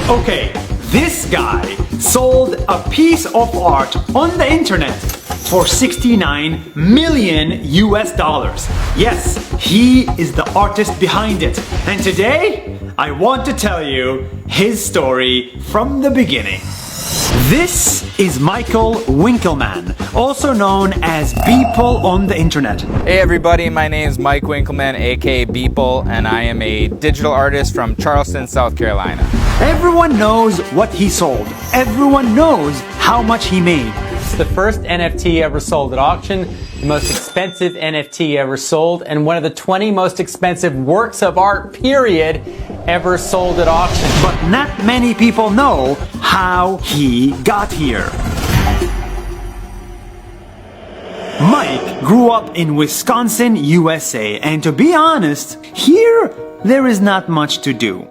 Okay, this guy sold a piece of art on the internet for 69 million US dollars. Yes, he is the artist behind it. And today, I want to tell you his story from the beginning. This is Michael Winkelmann, also known as Beeple on the internet. Hey everybody, my name is Mike Winkelmann, aka Beeple, and I am a digital artist from Charleston, South Carolina. Everyone knows what he sold. Everyone knows how much he made. It's the first NFT ever sold at auction, the most expensive NFT ever sold, and one of the 20 most expensive works of art, period, ever sold at auction. But not many people know how he got here. Mike grew up in Wisconsin, USA, and to be honest, here there is not much to do.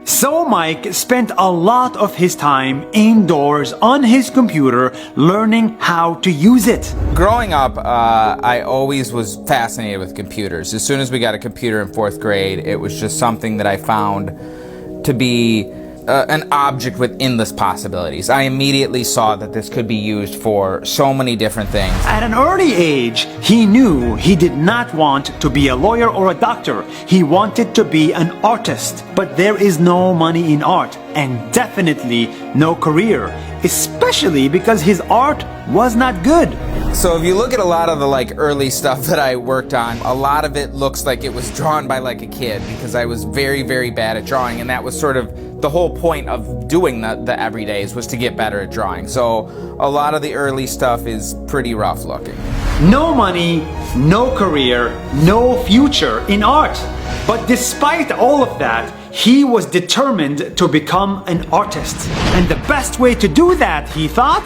So Mike spent a lot of his time indoors on his computer learning how to use it. Growing up, I always was fascinated with computers. As soon as we got a computer in 4th grade, it was just something that I found to be an object with endless possibilities. I immediately saw that this could be used for so many different things. At an early age, he knew he did not want to be a lawyer or a doctor. He wanted to be an artist. But there is no money in art, and definitely no career, especially because his art was not good. So if you look at a lot of the early stuff that I worked on, a lot of it looks like it was drawn by a kid, because I was very, very bad at drawing, and that was sort of the whole point of doing the everydays, was to get better at drawing. So a lot of the early stuff is pretty rough looking. No money, no career, no future in art. But despite all of that, he was determined to become an artist. And the best way to do that, he thought,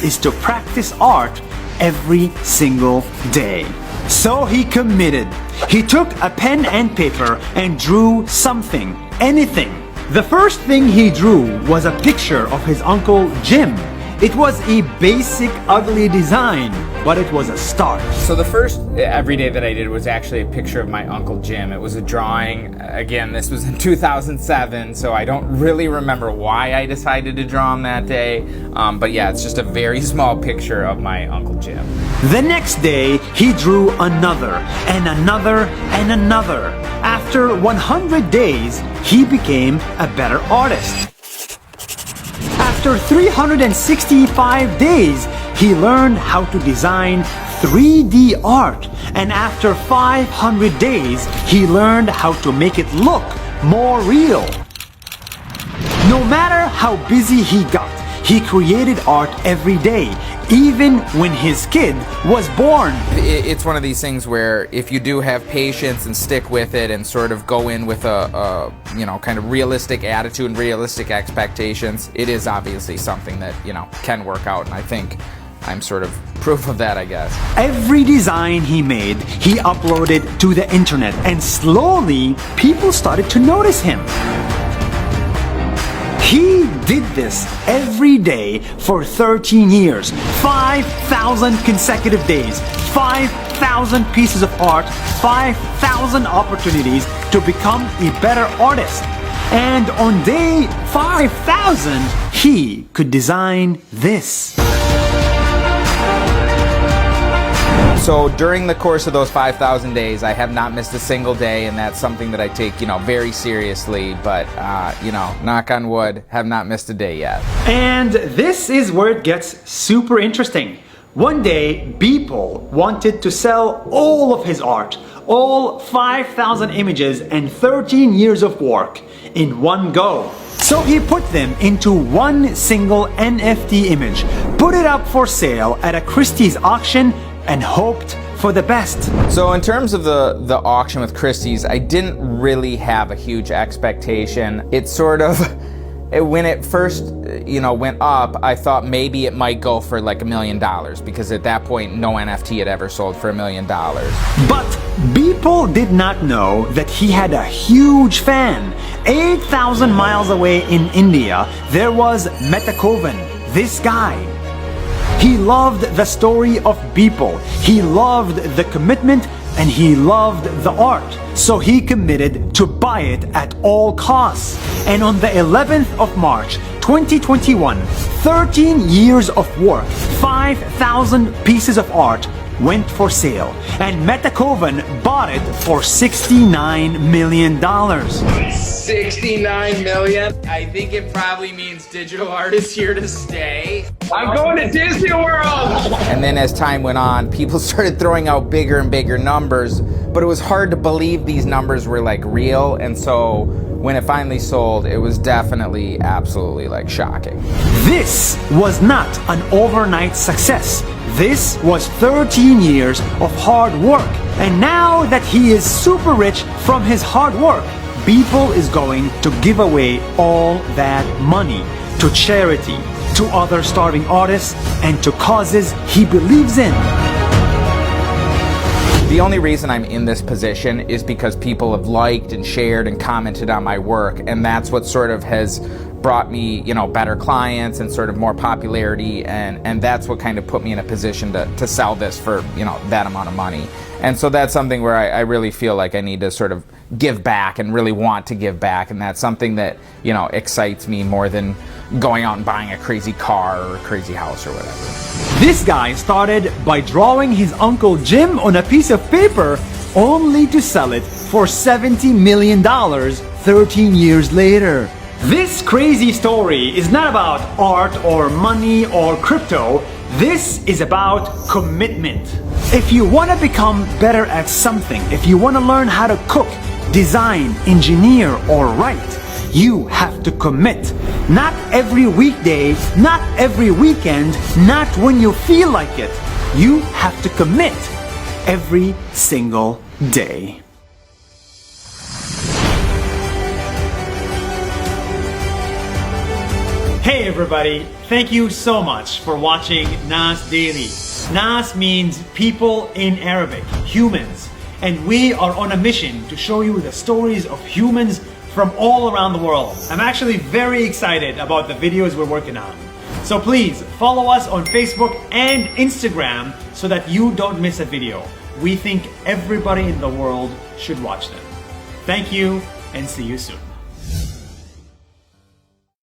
is to practice art every single day. So he committed. He took a pen and paper and drew something, anything. The first thing he drew was a picture of his Uncle Jim. It was a basic, ugly design, but it was a start. So the first everyday that I did was actually a picture of my Uncle Jim. It was a drawing. Again, this was in 2007, so I don't really remember why I decided to draw him that day. But yeah, it's just a very small picture of my Uncle Jim. The next day, he drew another, and another, and another. After 100 days, he became a better artist. After 365 days, he learned how to design 3D art. And after 500 days, he learned how to make it look more real. No matter how busy he got, he created art every day, even when his kid was born. It's one of these things where if you do have patience and stick with it and sort of go in with a kind of realistic attitude and realistic expectations, it is obviously something that, can work out. And I think I'm sort of proof of that, I guess. Every design he made, he uploaded to the internet, and slowly people started to notice him. He did this every day for 13 years, 5,000 consecutive days, 5,000 pieces of art, 5,000 opportunities to become a better artist. And on day 5,000, he could design this. So during the course of those 5,000 days, I have not missed a single day, and that's something that I take, very seriously. But, knock on wood, have not missed a day yet. And this is where it gets super interesting. One day, Beeple wanted to sell all of his art, all 5,000 images and 13 years of work in one go. So he put them into one single NFT image, put it up for sale at a Christie's auction, and hoped for the best. So in terms of the auction with Christie's, I didn't really have a huge expectation. It sort of, when it first, went up, I thought maybe it might go for $1 million, because at that point, no NFT had ever sold for $1 million. But Beeple did not know that he had a huge fan. 8,000 miles away in India, there was Metakovan, this guy. He loved the story of Beeple. He loved the commitment and he loved the art, so he committed to buy it at all costs. And on the 11th of March 2021, 13 years of work, 5,000 pieces of art went for sale, and Metakovan bought it for $69 million. 69 million? I think it probably means digital art is here to stay. I'm going to Disney World! And then as time went on, people started throwing out bigger and bigger numbers, but it was hard to believe these numbers were like real, and so when it finally sold, it was definitely absolutely like shocking. This was not an overnight success. This was 13 years of hard work. And now that he is super rich from his hard work, Beeple is going to give away all that money to charity, to other starving artists, and to causes he believes in. The only reason I'm in this position is because people have liked and shared and commented on my work, and that's what sort of has brought me, you know, better clients and sort of more popularity, and that's what kind of put me in a position to sell this for, you know, that amount of money. And so that's something where I really feel like I need to sort of give back and really want to give back, and that's something that, you know, excites me more than going out and buying a crazy car or a crazy house or whatever. This guy started by drawing his Uncle Jim on a piece of paper, only to sell it for $70 million 13 years later. This crazy story is not about art or money or crypto. This is about commitment. If you want to become better at something, if you want to learn how to cook, design, engineer, or write, you have to commit. Not every weekday, not every weekend, not when you feel like it. You have to commit every single day. Hey everybody, thank you so much for watching Nas Daily. Nas means people in Arabic, humans. And we are on a mission to show you the stories of humans from all around the world. I'm actually very excited about the videos we're working on. So please follow us on Facebook and Instagram so that you don't miss a video. We think everybody in the world should watch them. Thank you and see you soon.